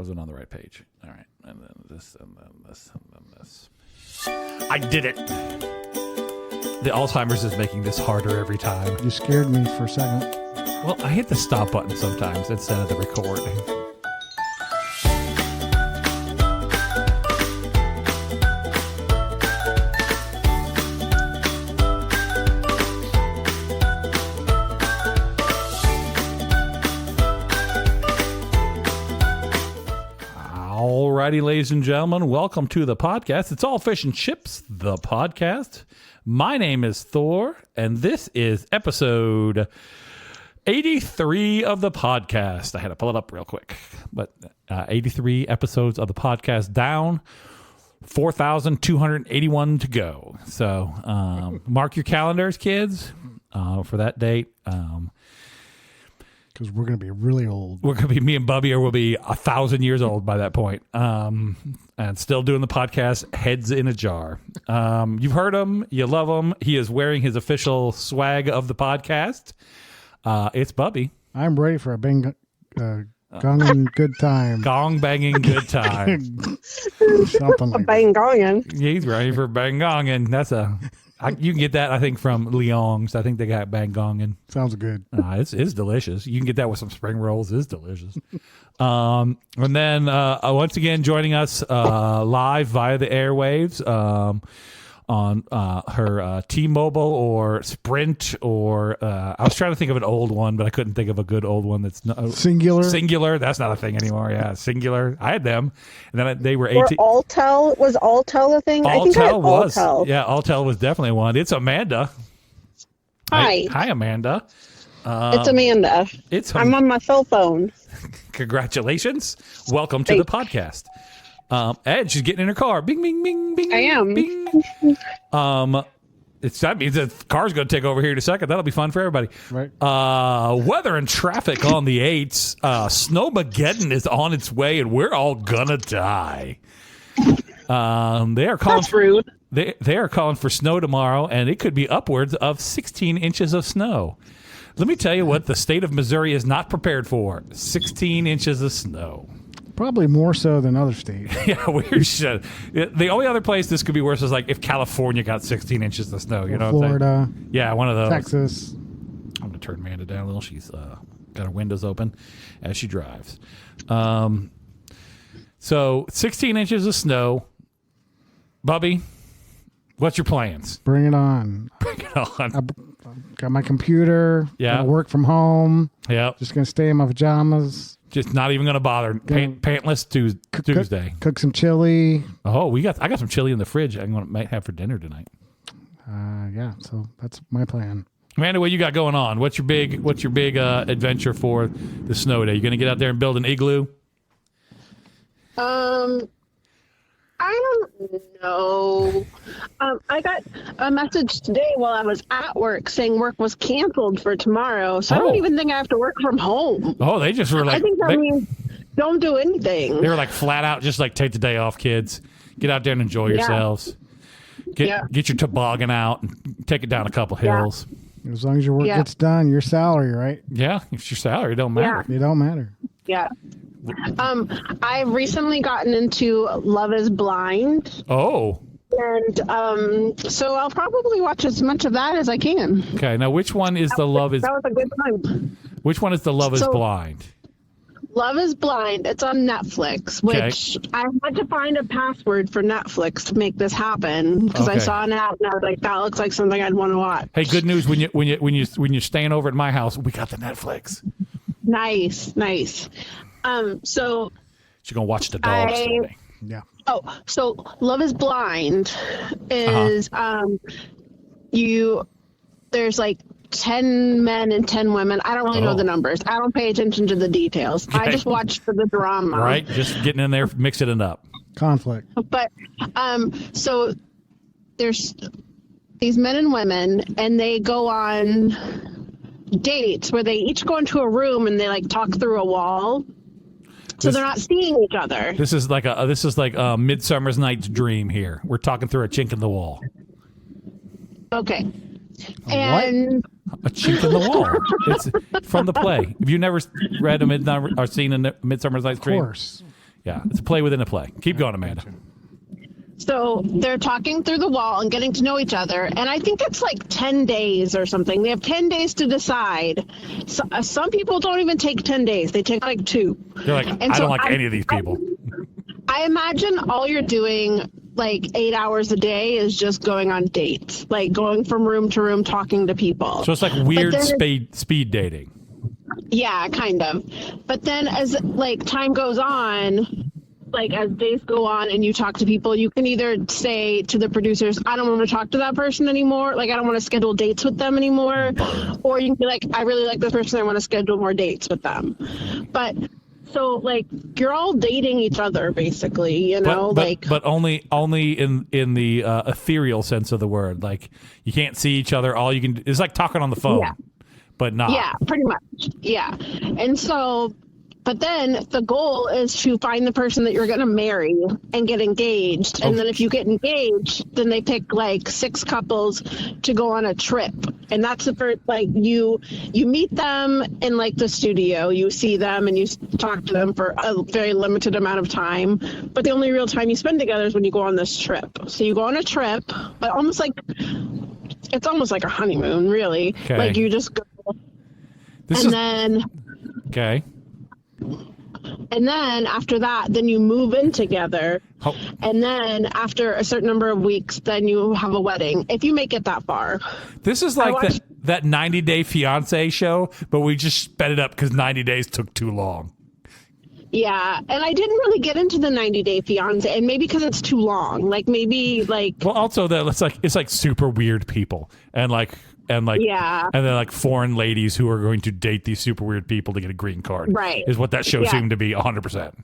wasn't on the right page. All right. And then this, and then this, and then this. I did it. The Alzheimer's is making this harder every time. You scared me for a second. Well, I hit the stop button sometimes instead of the record. Alrighty, ladies and gentlemen, welcome to the podcast. It's All Fish and Chips, the podcast. My name is Thor, and this is episode 83 of the podcast. I had to pull it up real quick, but 83 episodes of the podcast down, 4,281 to go. So mark your calendars, kids, for that date. Because we're going to be really old. We're going to be, me and Bubby will be 1,000 years old by that point. And still doing the podcast, heads in a jar. You've heard him. You love him. He is wearing his official swag of the podcast. It's Bubby. I'm ready for a gongin good time. Gong banging good time. Something like bang gongin. He's ready for bang gongin. That's you can get that, I think, from Lyong's. I think they got bang gongin. Sounds good. It's delicious. You can get that with some spring rolls. It's delicious. And then once again, joining us live via the airwaves on her T-Mobile or Sprint or I was trying to think of an old one, but I couldn't think of a good old one that's not Singular. Singular. That's not a thing anymore. Yeah, Singular. I had them, and then they were Or 18. Altel. Was Altel a thing? I think I had was. Altel. Yeah, Altel was definitely one. It's Amanda. Hi. Hi, Amanda. It's Amanda. I'm on my cell phone. Congratulations. Welcome to the podcast. And she's getting in her car. Bing, bing, bing, bing. I am. Bing. That means the car's going to take over here in a second. That'll be fun for everybody. Right. Weather and traffic on the 8s. Snowmageddon is on its way, and we're all gonna die. They are calling. That's rude. They are calling for snow tomorrow, and it could be upwards of 16 inches of snow. Let me tell you what the state of Missouri is not prepared for: 16 inches of snow. Probably more so than other states. Yeah, weird shit. The only other place this could be worse is like if California got 16 inches of snow. You know, Florida. what I'm saying? Yeah, one of those. Texas. I'm going to turn Amanda down a little. She's got her windows open as she drives. So 16 inches of snow. Bubby, what's your plans? Bring it on. Bring it on. I got my computer. Yeah. Gonna work from home. Yeah. Just going to stay in my pajamas. Just not even going to bother. Pantless Tuesday. Cook some chili. Oh, I got some chili in the fridge. Might have for dinner tonight. Yeah, so that's my plan. Amanda, what you got going on? What's your big adventure for the snow day? You going to get out there and build an igloo? I don't know. I got a message today while I was at work saying work was canceled for tomorrow. So I don't even think I have to work from home. Oh, they just were like, I think that means don't do anything. They were like flat out, just like take the day off, kids. Get out there and enjoy yourselves. Get your toboggan out and take it down a couple hills. As long as your work gets done, your salary, right? Yeah, it's your salary. It don't matter. It don't matter. Yeah. I've recently gotten into Love is Blind. Oh. And so I'll probably watch as much of that as I can. Okay, now which one is the Love is... That was a good time. Which one is the Love is Blind? Love is Blind. It's on Netflix, which I had to find a password for Netflix to make this happen because I saw an ad and I was like, that looks like something I'd want to watch. Hey, good news when you're staying over at my house, we got the Netflix. Nice. So she's gonna watch the dogs today. Yeah. Oh, so Love is Blind is there's like 10 men and 10 women. I don't really know the numbers. I don't pay attention to the details. Okay. I just watch for the drama. Right, just getting in there, mixing it up. Conflict. But so there's these men and women, and they go on dates where they each go into a room and they like talk through a wall. So they're not seeing each other. This is like a Midsummer's Night's Dream here. We're talking through a chink in the wall. Okay. And a chink in the wall. It's from the play. Have you never read or seen a Midsummer's Night's Dream? Of course. Yeah, it's a play within a play. Keep going, Amanda. So they're talking through the wall and getting to know each other. And I think it's like 10 days or something. They have 10 days to decide. So, some people don't even take 10 days. They take like 2. You're like, I don't like any of these people. I imagine all you're doing like 8 hours a day is just going on dates, like going from room to room, talking to people. So it's like weird speed dating. Yeah, kind of. But then as like time goes on, like as days go on and you talk to people, you can either say to the producers, I don't want to talk to that person anymore. Like, I don't want to schedule dates with them anymore. Or you can be like, I really like this person. I want to schedule more dates with them. But so like you're all dating each other basically, you know, but only in the ethereal sense of the word. Like you can't see each other. All you can, it's like talking on the phone, but not. Yeah, pretty much. Yeah. And so, but then the goal is to find the person that you're going to marry and get engaged. And then if you get engaged, then they pick like 6 couples to go on a trip. And that's the first, like you meet them in like the studio, you see them and you talk to them for a very limited amount of time. But the only real time you spend together is when you go on this trip. So you go on a trip, but it's almost like a honeymoon, really. Okay. Like you just go. Okay. And then after that, then you move in together. Oh. And then after a certain number of weeks, then you have a wedding, if you make it that far. This is like that 90 Day Fiancé show, but we just sped it up because 90 days took too long. Yeah. And I didn't really get into the 90 Day Fiancé, and maybe because it's too long. Like maybe like. Well, also that it's like super weird people and then like foreign ladies who are going to date these super weird people to get a green card. Right. Is what that show seemed to be 100%.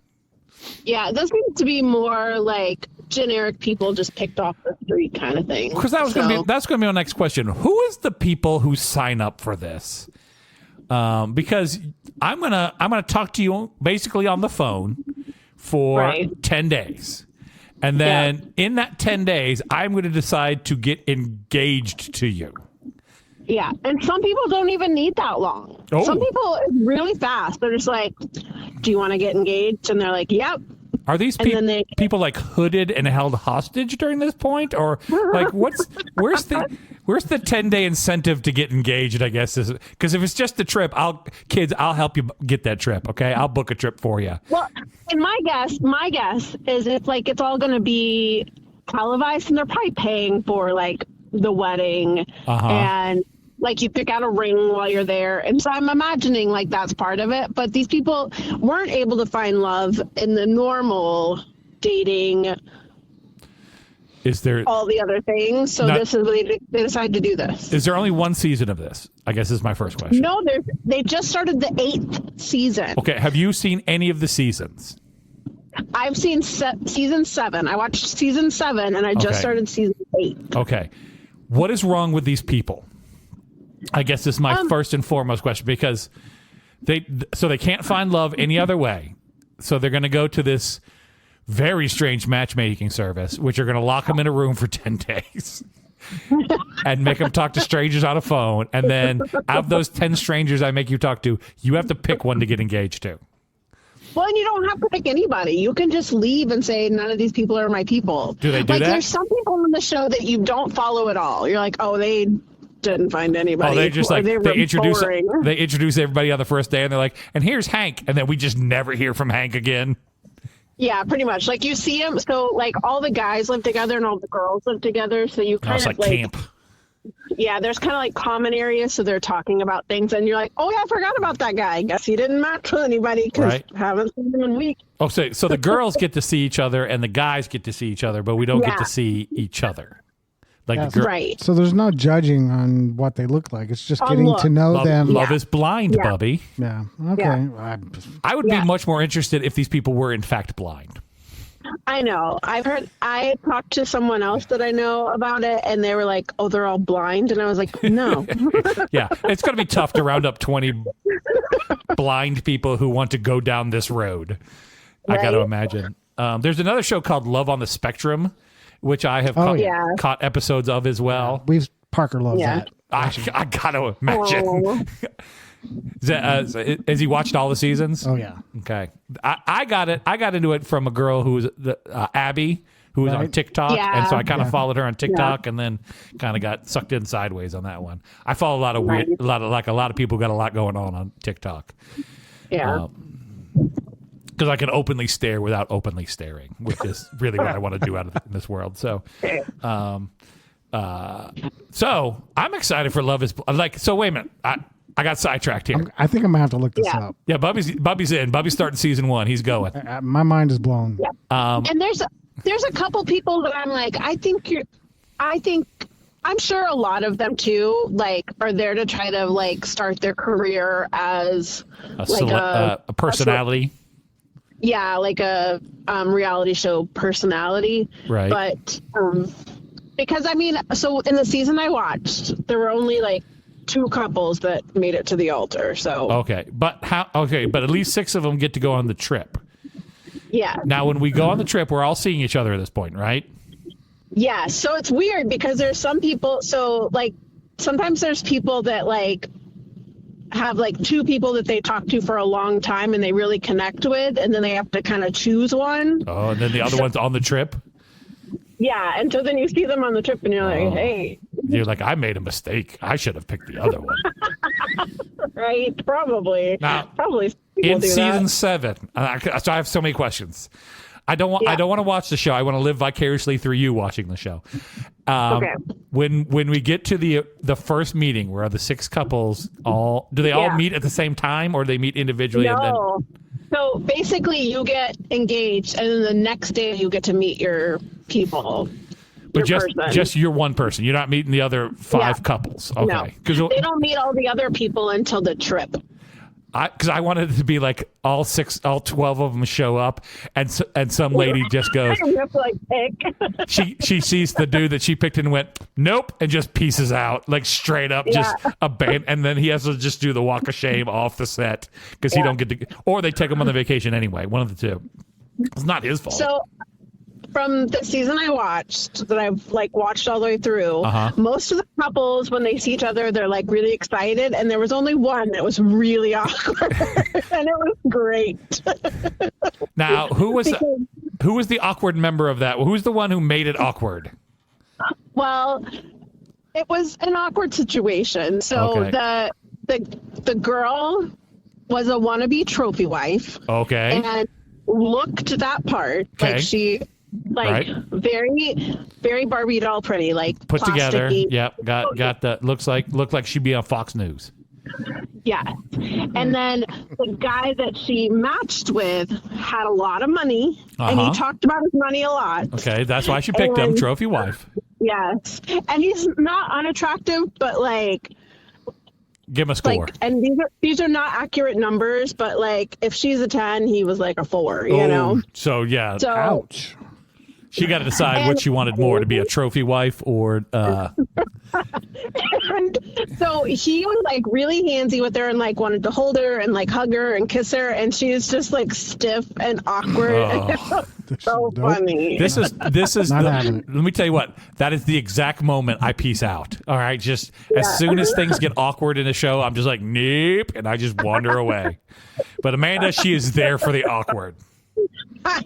Yeah, this seems to be more like generic people just picked off the street kind of thing. Because that's going to be my next question. Who is the people who sign up for this? Because I'm gonna talk to you basically on the phone for 10 days. And then in that 10 days, I'm going to decide to get engaged to you. Yeah, and some people don't even need that long. Oh. Some people really fast. They're just like, do you want to get engaged? And they're like, yep. Are these people like hooded and held hostage during this point? Or like where's the 10-day incentive to get engaged, I guess? Because if it's just the trip, I'll help you get that trip, okay? I'll book a trip for you. Well, and my guess is it's all going to be televised, and they're probably paying for like the wedding and like you pick out a ring while you're there. And so I'm imagining like that's part of it. But these people weren't able to find love in the normal dating. Is there all the other things? So this is they decided to do this. Is there only one season of this? I guess is my first question. No, they just started the 8th season. Okay. Have you seen any of the seasons? I've seen season 7. I watched season 7 and I just started season 8. Okay. What is wrong with these people? I guess this is my first and foremost question, because they can't find love any other way. So they're going to go to this very strange matchmaking service, which are going to lock them in a room for 10 days and make them talk to strangers on a phone. And then out of those 10 strangers I make you talk to, you have to pick one to get engaged to. Well, and you don't have to pick anybody. You can just leave and say, none of these people are my people. Do they do that? There's some people on the show that you don't follow at all. You're like, oh, they didn't find anybody. Oh, they just like, they introduce everybody on the first day, and they're like, and here's Hank. And then we just never hear from Hank again. Yeah, pretty much. Like you see him. So like all the guys live together and all the girls live together. So you kind of like camp. Yeah, there's kind of like common areas, so they're talking about things, and you're like, oh yeah, I forgot about that guy. I guess he didn't match with anybody because haven't seen him in weeks. Oh, so the girls get to see each other and the guys get to see each other, but we don't get to see each other. Like right. So there's no judging on what they look like. It's just getting to know them. Love is blind, Bubby. Yeah. Okay. Yeah. I would be much more interested if these people were in fact blind. I know. I talked to someone else that I know about it, and they were like, oh, they're all blind. And I was like, no. Yeah. It's going to be tough to round up 20 blind people who want to go down this road. Right? I got to imagine. There's another show called Love on the Spectrum, which I have caught episodes of as well. Parker loves that. I got to imagine. Has he watched all the seasons? Oh yeah. Okay. I got it. I got into it from a girl who was Abby, who was on Right. TikTok, Yeah. and so I kind of followed her on TikTok, and then kind of got sucked in sideways on that one. I follow a lot of weird, a lot of people got a lot going on TikTok. Yeah. Because I can openly stare without openly staring, which is really what I want to do out of this world. So, so I'm excited for Love Is like. So wait a minute, I got sidetracked here. I think I'm gonna have to look this Yeah. up. Yeah, Bubby's in. Bubby's starting season 1. He's going. My mind is blown. Yeah. And there's a couple people that I'm like, I'm sure a lot of them too, like, are there to try to like start their career as A personality. like a reality show personality. Right. But because I mean, so in the season I watched, there were only like 2 couples that made it to the altar. So Okay, but at least 6 of them get to go on the trip. yeah. Now, when we go on the trip, we're all seeing each other at this point, right? Yeah, so it's weird because there's some people, so like sometimes there's people that like have like 2 people that they talk to for a long time and they really connect with, and then they have to kind of choose one. Oh, and then the other one's on the trip. Yeah, and so then you see them on the trip and you're like, hey, You're like, I made a mistake. I should have picked the other one. right? Probably. Now, Probably people In do season that. 7, so I have so many questions. I don't want to watch the show. I want to live vicariously through you watching the show. Okay. When we get to the first meeting where the 6 couples all meet at the same time, or they meet individually? No. So basically you get engaged and then the next day you get to meet your people. But your just you're one person. You're not meeting the other 5 couples. Okay. No. They don't meet all the other people until the trip. Because I wanted it to be like all 12 of them show up, and some lady just goes. You have to like pick. She sees the dude that she picked and went nope, and just pieces out like straight up, just abandon. And then he has to just do the walk of shame off the set because he don't get to, or they take him on the vacation anyway. One of the two. It's not his fault. So from the season I watched, that I've like watched all the way through, most of the couples, when they see each other, they're like really excited, and there was only one that was really awkward, and it was great. Now, who was the awkward member of that? Who's the one who made it awkward? Well, it was an awkward situation. So Okay. the girl was a wannabe trophy wife. Okay. And looked that part. Okay. Like she very, very Barbie doll pretty, like Put together. plasticky. Yep. Got the looked like she'd be on Fox News. Yeah. And then the guy that she matched with had a lot of money, and he talked about his money a lot. Okay, that's why she picked him, trophy wife. Yes. And he's not unattractive, but like, Give him a score. like, and these are not accurate numbers, but like if she's a 10, he was like a 4, you know? So yeah, So Ouch. she got to decide what she wanted more, to be a trophy wife or and so he was like really handsy with her and like wanted to hold her and like hug her and kiss her, and she's just like stiff and awkward. So funny. This is Not having it. let me tell you what, that is the exact moment I peace out. All right, just as soon as things get awkward in a show, I'm just like nope, and I just wander away. But Amanda, she is there for the awkward. I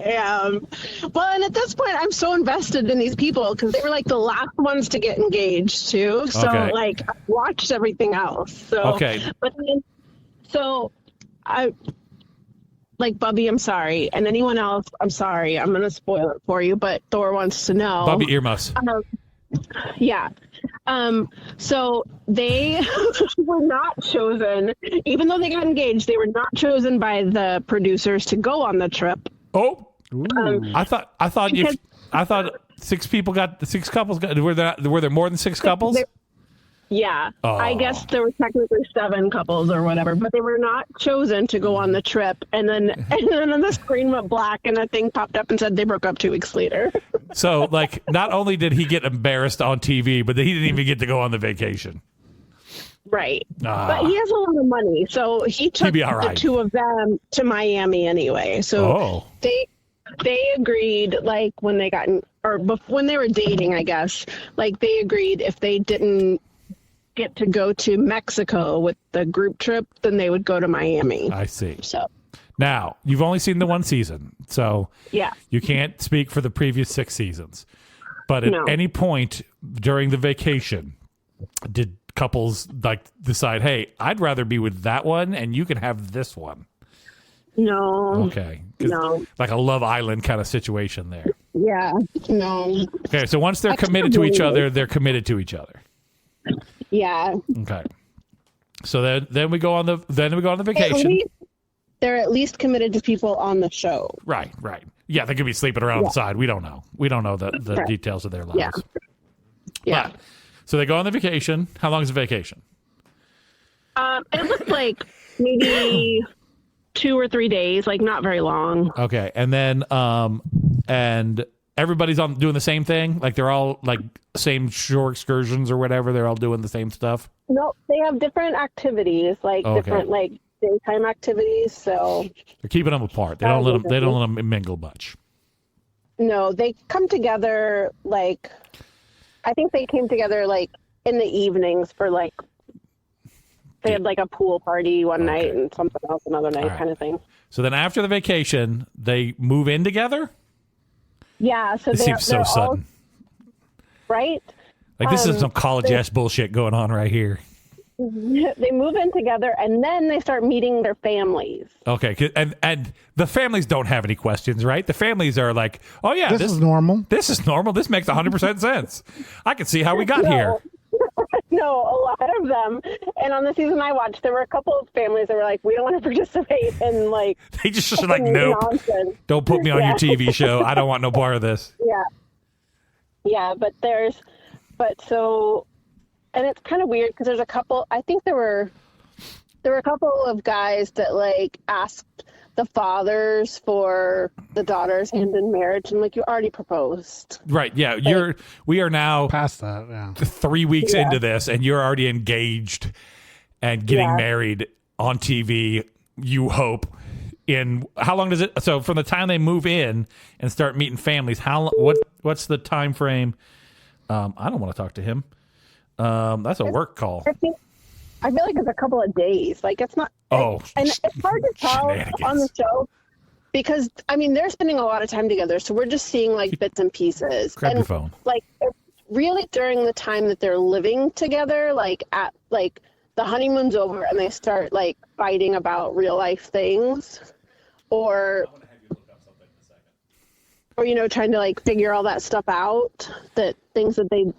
am. Well, and at this point, I'm so invested in these people because they were like the last ones to get engaged too. So like I watched everything else. So but then, so I like Bubby, I'm sorry, and anyone else, I'm sorry. I'm gonna spoil it for you, but Thor wants to know. Bubby earmuffs. Yeah. So they were not chosen, even though they got engaged, they were not chosen by the producers to go on the trip. Oh, I thought 6 people got 6 couples. Were there more than 6 couples? Yeah. Oh. I guess there were technically 7 couples or whatever, but they were not chosen to go on the trip. And then the screen went black and a thing popped up and said they broke up 2 weeks later. So, like, not only did he get embarrassed on TV, but he didn't even get to go on the vacation. Right. But he has a lot of money, so he took the 2 of them to Miami anyway. So they agreed, like, when they got when they were dating, I guess, like, they agreed if they didn't get to go to Mexico with the group trip, then they would go to Miami. I see. So Now, you've only seen the one season, so yeah, you can't speak for the previous 6 seasons. But at any point during the vacation, did couples like decide, hey, I'd rather be with that one and you can have this one? no. Okay. No. Like a Love Island kind of situation there. Yeah, no. Okay, so once they're committed to each other, they're committed to each other. Yeah. Okay. So then we go on the At vacation. least, they're at least committed to people on the show. Right. Yeah, they could be sleeping around on the side. We don't know. We don't know the Right. details of their lives. Yeah. Yeah. But, so they go on the vacation. How long is the vacation? It looked like maybe 2 or 3 days, like not very long. Okay, and then and everybody's doing the same thing. Like they're all like same shore excursions or whatever. They're all doing the same stuff. No, they have different activities, like Okay. different like daytime activities. So They're keeping them apart. They don't let them. They don't let them mingle much. no, they come together like I think they came together like in the evenings for like they had like a pool party one night and something else another night kind of thing. So then after the vacation, they move in together. Yeah, so It seems so they're all, sudden. right? Like this is some college ass bullshit going on right here. They move in together and then they start meeting their families. Okay, and the families don't have any questions, right? The families are like, oh yeah, This is normal. This is normal. This makes 100% sense. I can see how we got here. No, a lot of them. And on the season I watched, there were a couple of families that were like, we don't want to participate in like They just like, nope, nonsense. don't put me on your TV show. I don't want no part of this. Yeah, but and it's kind of weird because there's a couple, I think there were a couple of guys that like asked the fathers for the daughter's hand in marriage and like you already proposed. Right. Yeah. We are now Past that, yeah. 3 weeks into this and you're already engaged and getting married on TV. You hope in how long does it? So from the time they move in and start meeting families, what's the time frame? I don't want to talk to him. That's a work call. I feel like it's a couple of days. Like it's not. Oh, and it's hard to tell shenanigans. on the show because I mean they're spending a lot of time together, so we're just seeing like bits and pieces. Grab and, your phone. Like it's really during the time that they're living together, like at like the honeymoon's over and they start like fighting about real life things, or trying to like figure all that stuff out. That things that they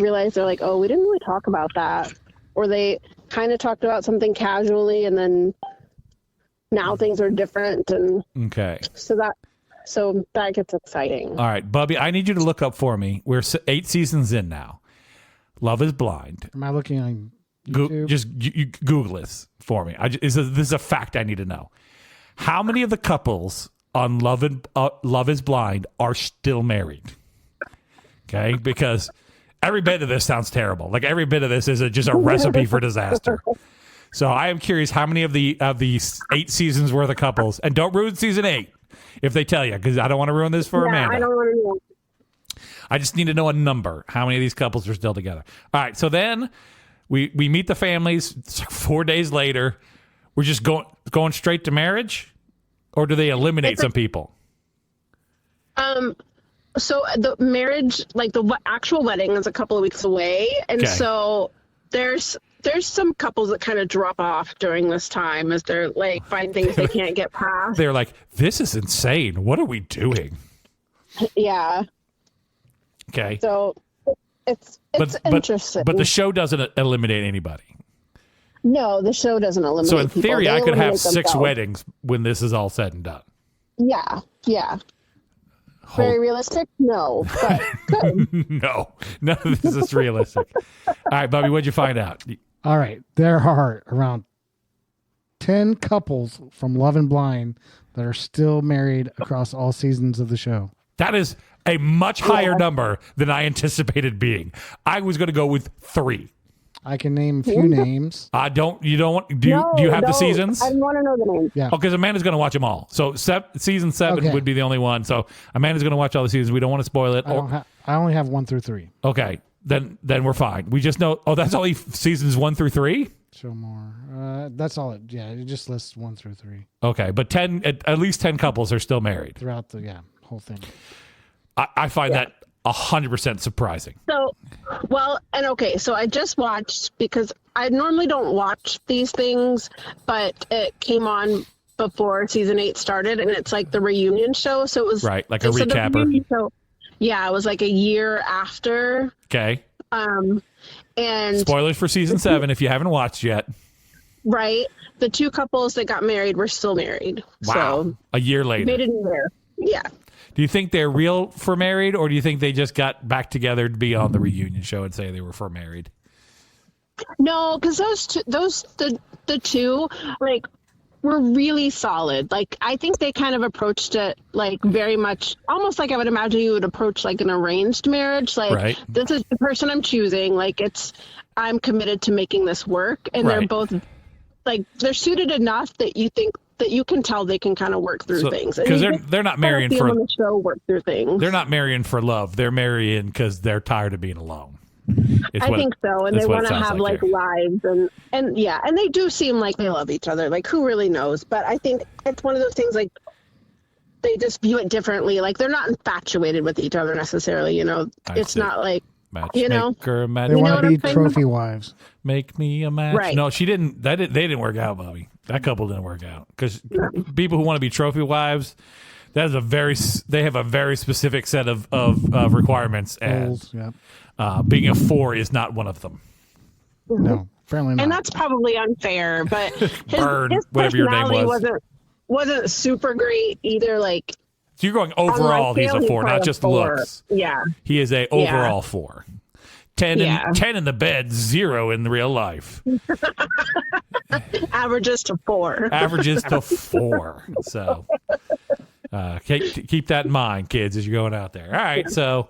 realize they're like, oh, we didn't really talk about that. Or they kind of talked about something casually and then now things are different. And Okay. so that gets exciting. All right, Bubby, I need you to look up for me. We're 8 seasons in now. Love is Blind. Am I looking on YouTube? Just you Google this for me. This is a fact I need to know. How many of the couples on Love is Blind are still married? Okay, because every bit of this sounds terrible. Like every bit of this is just a recipe for disaster. So I am curious how many of these 8 seasons worth of couples, and don't ruin season 8 if they tell you, because I don't want to ruin this for Amanda. I don't want to know. I just need to know a number. How many of these couples are still together? All right. So then we meet the families. It's like 4 days later. We're just going straight to marriage, or do they eliminate some people? So the marriage, like the actual wedding, is a couple of weeks away, and so there's some couples that kind of drop off during this time as they're like find things they can't get past. They're like, "This is insane. What are we doing?" Yeah. Okay. So it's interesting. But the show doesn't eliminate anybody. No, the show doesn't eliminate. So in people. theory, They I could have eliminate 6 themselves. weddings when this is all said and done. Yeah. Very realistic? No, but good. No, none of this is realistic. All right, Bobby, what'd you find out? All right. There are around 10 couples from Love and Blind that are still married across all seasons of the show. That is a much higher number than I anticipated being. I was going to go with 3. I can name a few names. Do you have the seasons? I want to know the names. Yeah. Oh, because Amanda's going to watch them all. So season 7 would be the only one. So Amanda's going to watch all the seasons. We don't want to spoil it. I only have 1 through 3. Okay. then we're fine. We just know. Oh, that's only seasons 1 through 3. Show more. That's all. It just lists 1 through 3 Okay, but 10 at least 10 couples are still married throughout the whole thing. I find that 100% surprising. So, so I just watched, because I normally don't watch these things, but it came on before season 8 started, and it's like the reunion show. So it was right, like a recapper. Show, it was like a year after. Okay. And spoilers for season 7 if you haven't watched yet. Right, the 2 couples that got married were still married. Wow, so a year later. Made it a year. Yeah. Do you think they're real for married, or do you think they just got back together to be on the reunion show and say they were for married? No, because the two like were really solid. Like, I think they kind of approached it like very much, almost like I would imagine you would approach like an arranged marriage. Like, right. This is the person I'm choosing. Like, I'm committed to making this work, and right. they're both like they're suited enough that you think that you can tell they can kind of work through things. Because they're not marrying for the show, work through things. They're not marrying for love. They're marrying because they're tired of being alone. I think so, and they want to have like lives, and they do seem like they love each other. Like, who really knows? But I think it's one of those things, like, they just view it differently. Like, they're not infatuated with each other necessarily. You know, it's not like you know, they want to be trophy wives. Make me a match. Right. No, she didn't. They didn't work out, Bobby. That couple didn't work out because people who want to be trophy wives, they have a very specific set of requirements. As being a 4 is not one of them. No, apparently not. And that's probably unfair. But his whatever your name was, wasn't super great either. Like, so you're going overall, he's a 4, not just 4. looks. Yeah, he is a overall 4. 10 in the bed, 0 in the real life. Averages to 4. Averages to 4. So keep that in mind, kids, as you're going out there. All right, so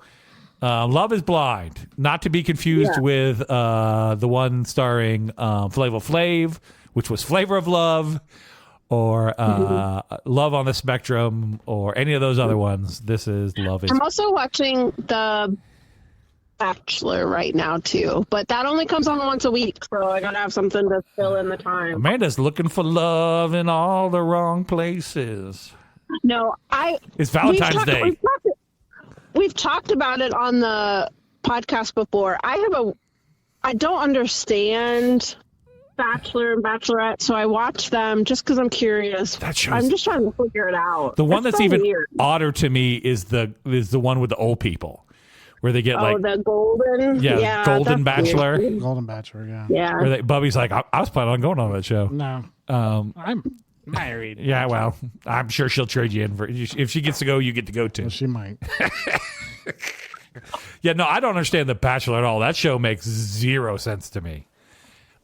Love is Blind, not to be confused with the one starring Flavor Flav, which was Flavor of Love, or Love on the Spectrum, or any of those other ones. This is Love is. I'm also watching The Bachelor right now too, but that only comes on once a week, so I gotta have something to fill in the time. Amanda's looking for love in all the wrong places. No, it's Valentine's Day. We've talked about it on the podcast before. I don't understand Bachelor and Bachelorette, so I watch them just because I'm curious. I'm just trying to figure it out. The one that's so even weird. Odder to me is the one with the old people, where they get the golden, golden Bachelor, weird. Golden Bachelor, yeah. Where Bubby's like, I was planning on going on that show. No, I'm married. Yeah, well, I'm sure she'll trade you in for if she gets to go, you get to go too. Well, she might. Yeah, no, I don't understand The Bachelor at all. That show makes 0 sense to me.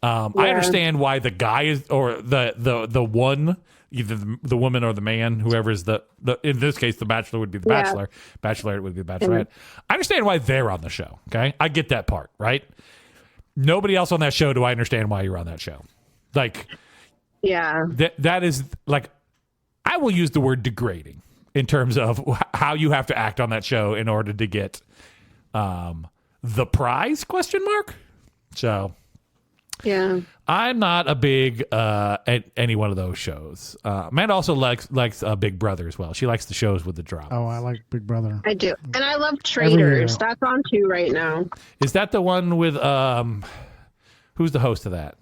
I understand why the guy is, or the one, either the woman or the man, whoever is the in this case, the Bachelor would be the Bachelor, Bachelorette would be the Bachelorette. I understand why they're on the show. Okay, I get that part, right? Nobody else on that show do I understand why you're on that show. Like, that is like, I will use the word degrading in terms of how you have to act on that show in order to get the prize ? So. Yeah, I'm not a big any one of those shows. Amanda also likes Big Brother as well. She likes the shows with the drama. Oh, I like Big Brother. I do, and I love Traitors. That's on 2 right now. Is that the one with who's the host of that?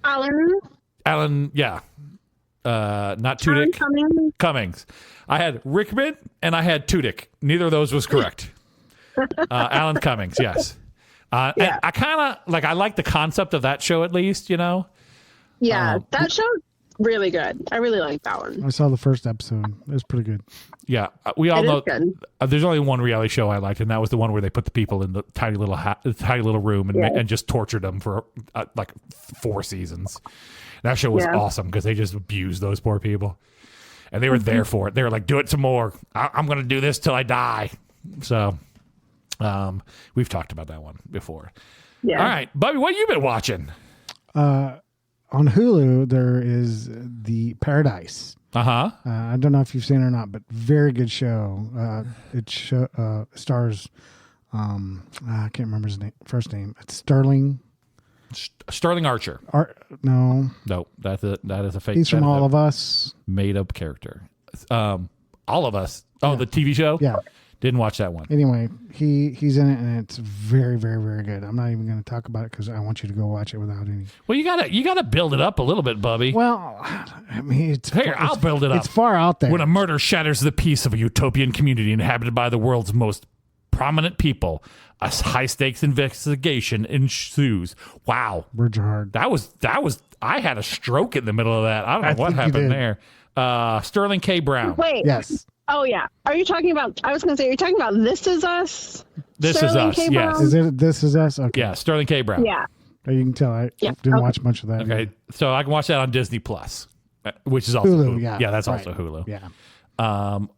Alan, yeah. Not Tudyk. Cummings. I had Rickman and I had Tudyk. Neither of those was correct. Alan Cummings, yes. And I kind of I like the concept of that show, at least, you know. Yeah, that show's really good. I really like that one. I saw the first episode. It was pretty good. Yeah, we all know. There's only one reality show I liked, and that was the one where they put the people in the tiny little room and just tortured them for 4 seasons. That show was awesome because they just abused those poor people, and they were there for it. They were like, "Do it some more. I'm going to do this till I die." So. We've talked about that one before. Yeah. All right, Bubby, what have you been watching? On Hulu, there is The Paradise. I don't know if you've seen it or not, but very good show. It stars I can't remember his first name. It's Sterling. Sterling Archer. No, that is a fake. He's from All of Us. Made up character. All of Us. Oh, the TV show. Yeah. Didn't watch that one. Anyway, he's in it, and it's very, very, very good. I'm not even going to talk about it because I want you to go watch it without any. Well, you gotta build it up a little bit, Bubby. Well, I mean, I'll build it up. It's far out there. When a murder shatters the peace of a utopian community inhabited by the world's most prominent people, a high stakes investigation ensues. Wow, words are hard. That was. I had a stroke in the middle of that. I don't know what happened there. Sterling K. Brown. Wait. Yes. Oh, yeah. Are you talking about, I was going to say, are you talking about This Is Us? This Sterling Is Us, K. yes. Brown? Is it This Is Us? Okay. Yeah, Sterling K. Brown. Yeah. You can tell I didn't watch much of that. Okay, so I can watch that on Disney Plus, which is also Hulu. Yeah, that's right. also Hulu. Yeah. All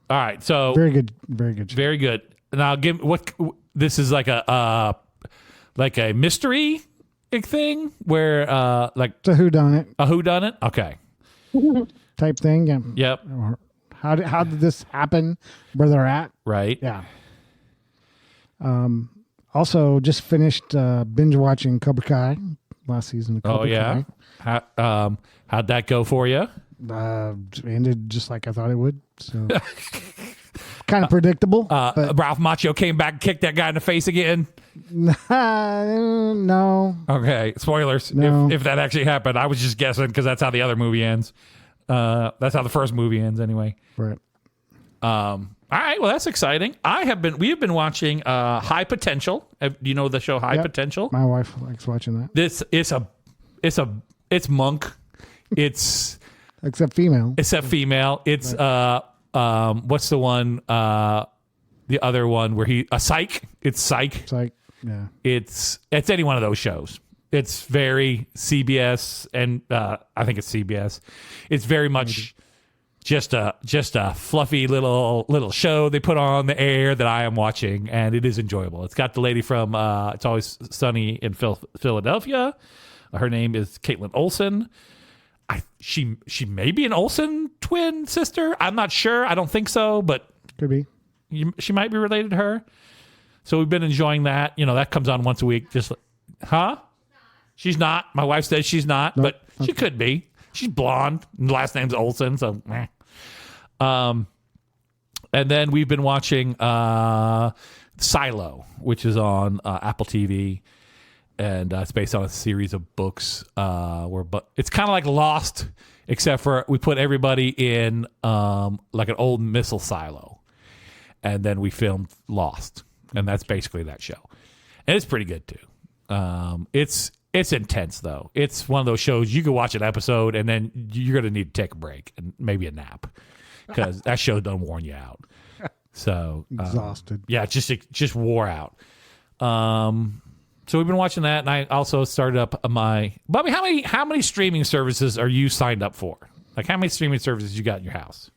right, so Very good. Very good. very good. Now, give what this is like a mystery thing where like It's a whodunit a whodunit. Okay. type thing. Yeah. Yep. How did this happen? Where they're at? Right. Yeah. Also, just finished binge watching Cobra Kai last season. Of Cobra Oh yeah. How'd that go for you? Kai. Ended just like I thought it would. So kind of predictable. But Ralph Macchio came back and kicked that guy in the face again. no. Okay. Spoilers. No. If that actually happened, I was just guessing because that's how the other movie ends. That's how the first movie ends anyway. Right. All right, well that's exciting. We have been watching High Potential. Do you know the show High Yep. Potential? My wife likes watching that. It's monk. It's Except female. female. It's what's the one? The other one where Psych. It's Psych. It's like, yeah. It's any one of those shows. It's very CBS, and I think it's CBS. It's very much just a fluffy little show they put on the air that I am watching, and it is enjoyable. It's got the lady from It's Always Sunny in Philadelphia. Her name is Caitlin Olsen. She may be an Olsen twin sister. I'm not sure. I don't think so, but Could be. she might be related to her. So we've been enjoying that. You know, that comes on once a week. She's not. My wife says she's not, but she could be. She's blonde. And the last name's Olsen, so meh. And then we've been watching Silo, which is on Apple TV, and it's based on a series of books. It's kind of like Lost, except for we put everybody in like an old missile silo, and then we filmed Lost, and that's basically that show. And it's pretty good too. It's intense though. It's one of those shows you can watch an episode and then you're gonna need to take a break and maybe a nap because that show don't worn you out. So Exhausted. Yeah, just wore out. So we've been watching that, and I also started up my Bobby. How many streaming services are you signed up for? Like how many streaming services you got in your house?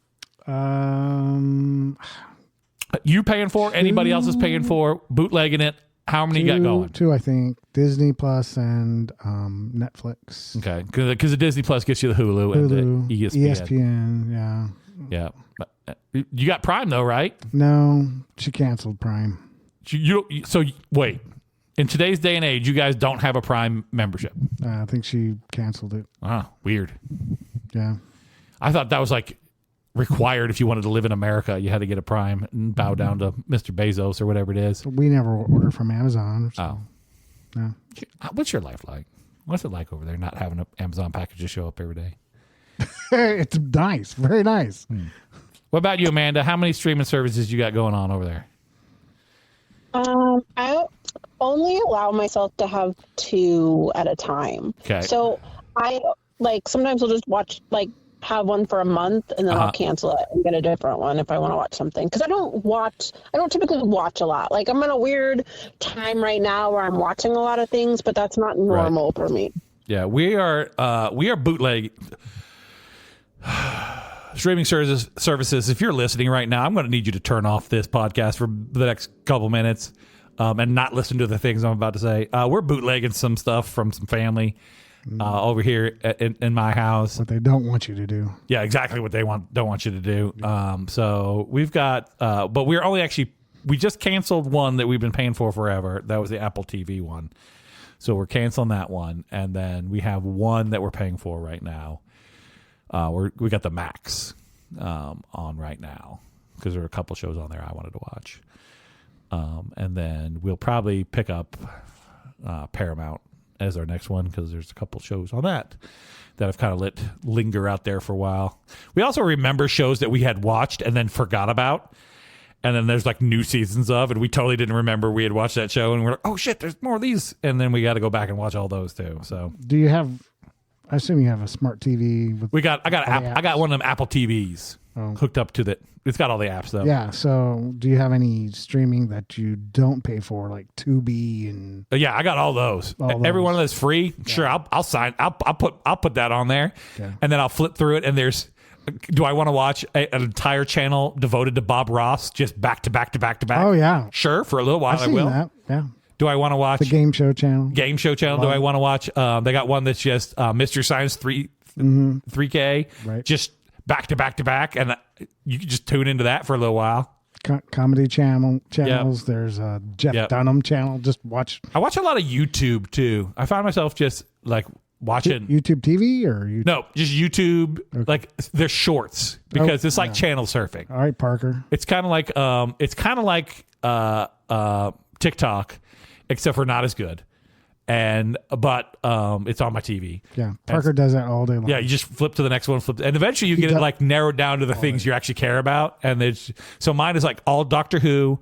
You paying for? Anybody else is paying for? Bootlegging it? How many you got going? Two, I think. Disney Plus and Netflix. Okay, because the Disney Plus gets you the Hulu and the ESPN. Yeah. Yeah. You got Prime though, right? No, she canceled Prime. So wait. In today's day and age, you guys don't have a Prime membership. I think she canceled it. Ah, weird. Yeah. I thought that was like required if you wanted to live in America. You had to get a Prime and bow down to Mr. Bezos or whatever it is. We never order from Amazon. So. Oh. No. What's your life like? What's it like over there not having an Amazon package to show up every day? It's nice. Very nice. What about you, Amanda? How many streaming services you got going on over there? I only allow myself to have 2 at a time. Okay. So I sometimes I'll just watch have one for a month and then I'll cancel it and get a different one if I want to watch something. Because I don't typically watch a lot. Like I'm in a weird time right now where I'm watching a lot of things, but that's not normal for me. Yeah, we are bootleg streaming services. If you're listening right now, I'm going to need you to turn off this podcast for the next couple minutes and not listen to the things I'm about to say. We're bootlegging some stuff from some family over here in my house. What they don't want you to do. Yeah, exactly what they don't want you to do. So we've got, but we're only actually we just canceled one that we've been paying for forever. That was the Apple TV one. So we're canceling that one, and then we have one that we're paying for right now. We got the Max on right now because there are a couple shows on there I wanted to watch. And then we'll probably pick up Paramount as our next one because there's a couple shows on that have kind of linger out there for a while. We also remember shows that we had watched and then forgot about. And then there's like new seasons of, and we totally didn't remember we had watched that show, and we're like, oh shit, there's more of these. And then we got to go back and watch all those too. So do you have, I assume you have a smart TV with I got one of them Apple TVs hooked up to it's got all the apps though. Yeah. So do you have any streaming that you don't pay for, like Tubi and Yeah, I got all those. Every one of those free. Yeah. Sure, I'll sign. I'll put that on there, and then I'll flip through it. And there's, do I want to watch an entire channel devoted to Bob Ross, just back to back to back to back? Oh yeah, sure. For a little while, I've seen that. Yeah. Do I want to watch the game show channel? Do I want to watch? They got one that's just Mystery Science 3K, right? Just back to back to back, and you can just tune into that for a little while. Comedy channels. Yep. There's a Jeff Dunham channel. Just watch. I watch a lot of YouTube too. I find myself just like watching YouTube TV or YouTube? No, just YouTube. Okay. Like they're shorts because it's like channel surfing. All right, Parker. It's kind of like TikTok, except for not as good. But it's on my TV. Yeah, Parker does that all day long. Yeah, you just flip to the next one, and eventually you get it like narrowed down to the things you actually care about. And so mine is like all Doctor Who,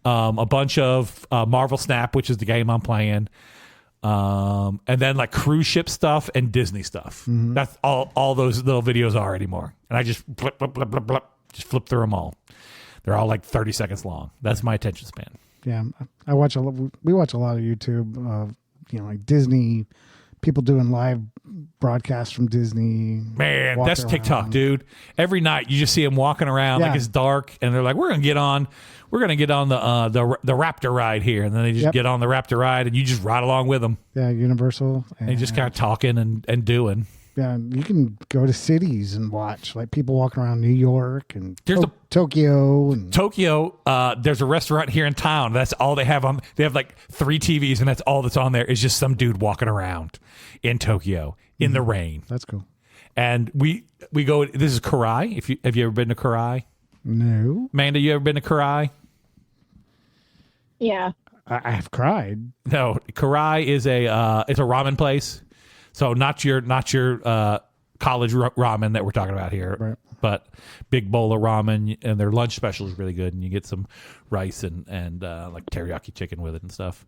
a bunch of Marvel Snap, which is the game I'm playing, and then like cruise ship stuff and Disney stuff. Mm-hmm. That's all those little videos are anymore. And I just flip, just flip through them all. They're all like 30 seconds long. That's my attention span. Yeah, we watch a lot of YouTube. Like Disney, people doing live broadcasts from Disney. Man, that's TikTok, dude. Every night you just see them walking around like it's dark, and they're like, "We're gonna get on the Raptor ride here," and then they just get on the Raptor ride, and you just ride along with them. Yeah, Universal. And you just kind of talking and doing. Yeah, you can go to cities and watch like people walking around New York and Tokyo. There's a restaurant here in town. That's all they have on. They have like 3 TVs, and that's all that's on there is just some dude walking around in Tokyo in the rain. That's cool. And we go. This is Karai. Have you ever been to Karai? No. Amanda, you ever been to Karai? Yeah. I have cried. No, Karai is it's a ramen place. So not your college ramen that we're talking about here, right. But big bowl of ramen, and their lunch special is really good, and you get some rice and like teriyaki chicken with it and stuff.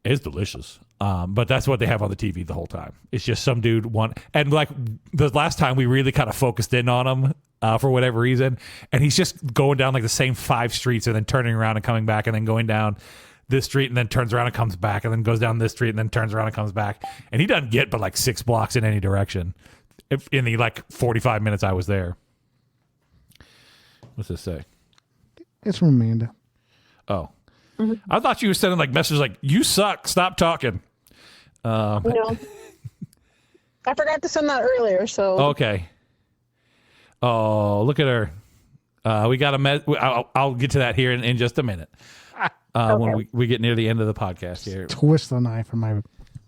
It's delicious. But that's what they have on the TV the whole time. It's just some dude and like the last time we really kind of focused in on him for whatever reason, and he's just going down like the same 5 streets and then turning around and coming back and then going down this street and then turns around and comes back and then goes down this street and then turns around and comes back. And he doesn't get but like 6 blocks in any direction in the like 45 minutes I was there. What's this say? It's from Amanda. Oh. Mm-hmm. I thought you were sending like messages like, you suck, stop talking. No. I forgot to send that earlier, so. Okay. Oh, look at her. We got I'll get to that here in just a minute. When we get near the end of the podcast here. Twist the knife in my...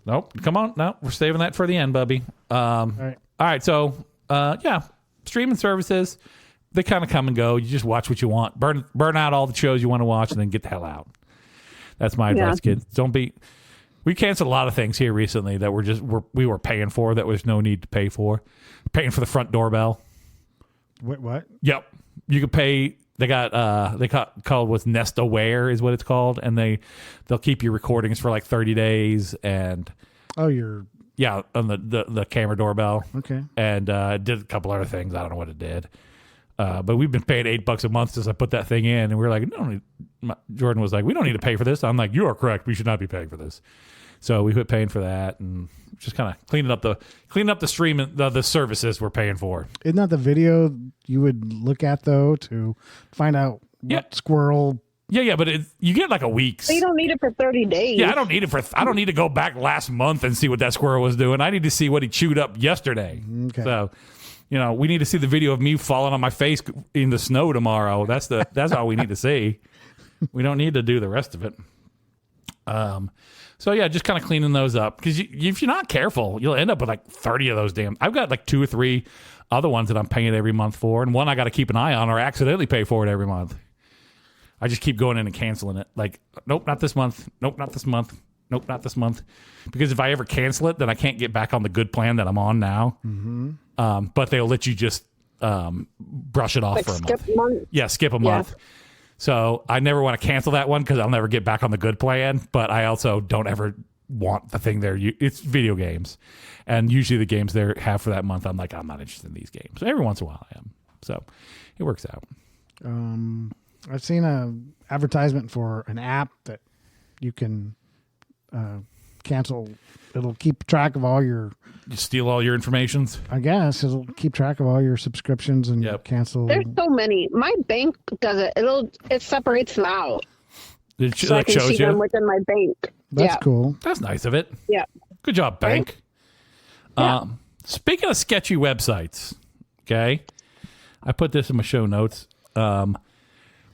Nope. Come on. No, we're saving that for the end, Bubby. All right. So, streaming services, they kind of come and go. You just watch what you want. Burn out all the shows you want to watch and then get the hell out. That's my advice, kids. We canceled a lot of things here recently that we were paying for that was no need to pay for. Paying for the front doorbell. Wait, what? Yep. You could pay... They called with Nest Aware is what it's called, and they'll keep your recordings for like 30 days and on the camera doorbell. Okay. And did a couple other things. I don't know what it did. But we've been paying $8 a month since I put that thing in, and we were like, Jordan was like, we don't need to pay for this. I'm like, you are correct. We should not be paying for this. So we quit paying for that and just kind of cleaning up the stream and the services we're paying for. Isn't that the video you would look at though to find out what squirrel? Yeah, but you get like a week. So you don't need it for 30 days. Yeah, I don't need to go back last month and see what that squirrel was doing. I need to see what he chewed up yesterday. Okay. So, we need to see the video of me falling on my face in the snow tomorrow. That's all we need to see. We don't need to do the rest of it. So yeah, just kind of cleaning those up because if you're not careful, you'll end up with like 30 of those damn. I've got like 2 or 3 other ones that I'm paying every month for, and one I got to keep an eye on or accidentally pay for it every month. I just keep going in and canceling it. Like, nope, not this month. Nope, not this month. Nope, not this month. Because if I ever cancel it, then I can't get back on the good plan that I'm on now. Mm-hmm. But they'll let you just brush it off Like for a skip month. month? Yeah, skip a month. So I never want to cancel that one because I'll never get back on the good plan. But I also don't ever want the thing there. It's video games. And usually the games they have for that month, I'm like, I'm not interested in these games. So every once in a while I am. So it works out. I've seen a advertisement for an app that you can cancel. It'll keep track of all your. You steal all your informations. I guess it'll keep track of all your subscriptions and cancel. There's so many. My bank does it. It separates them out. So I can see them within my bank. That's cool. That's nice of it. Yeah. Good job, bank. Yeah. Speaking of sketchy websites, okay, I put this in my show notes.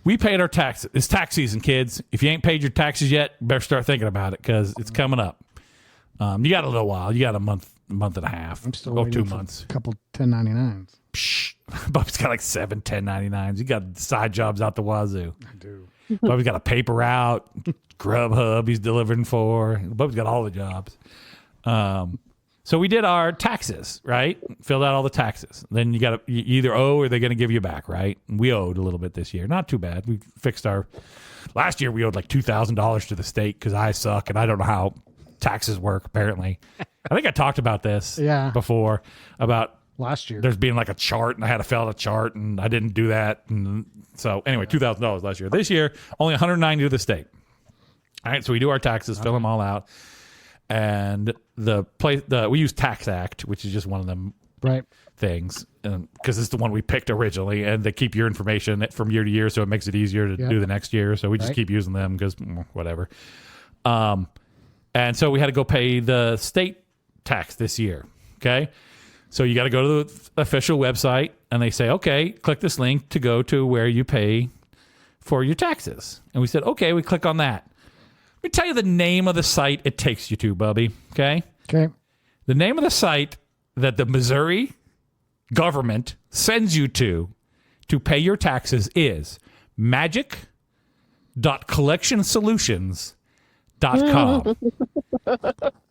We paid our taxes. It's tax season, kids. If you ain't paid your taxes yet, better start thinking about it because it's coming up. You got a little while. You got a month and a half. I'm still waiting 2 for months. A couple 1099s. Psh, Bubby's got like 7 1099s. You got side jobs out the wazoo. I do. Bubby's got a paper route, Grubhub he's delivering for. Bubby's got all the jobs. So we did our taxes, right? Filled out all the taxes. Then you either owe or they're going to give you back, right? And we owed a little bit this year. Not too bad. We fixed last year we owed like $2,000 to the state because I suck and I don't know how taxes work, apparently. I think I talked about this before about last year. There's being like a chart and I had to fill out a chart and I didn't do that. And so anyway, $2,000 last year. This year, only $190 to the state. All right, so we do our taxes, fill them all out. And we use Tax Act, which is just one of them things, because it's the one we picked originally, and they keep your information from year to year, so it makes it easier to do the next year. So we just keep using them because whatever. And so we had to go pay the state tax this year. Okay, so you got to go to the official website, and they say, okay, click this link to go to where you pay for your taxes. And we said, okay, we click on that. Let me tell you the name of the site it takes you to, Bubby. Okay? Okay. The name of the site that the Missouri government sends you to pay your taxes is magic.collectionsolutions.com.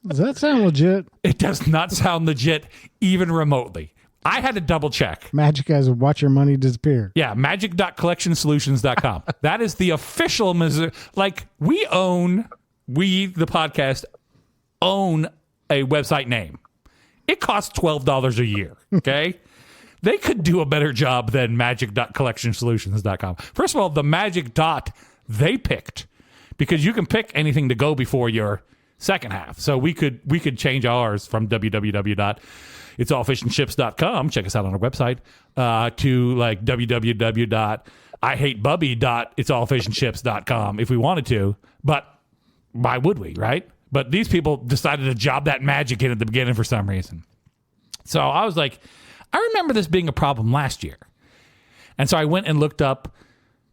Does that sound legit? It does not sound legit even remotely. I had to double check. Magic as watch your money disappear. Yeah, magic.collectionsolutions.com. That is the official Missouri. Like, the podcast, own a website name. It costs $12 a year, okay? They could do a better job than magic.collectionsolutions.com. First of all, the magic dot they picked, because you can pick anything to go before your second half. So we could change ours from www.itsallfishandships.com, check us out on our website, to like www.ihatebubby.itsallfishandships.com if we wanted to. But why would we, right? But these people decided to job that magic in at the beginning for some reason. So I was like, I remember this being a problem last year. And so I went and looked up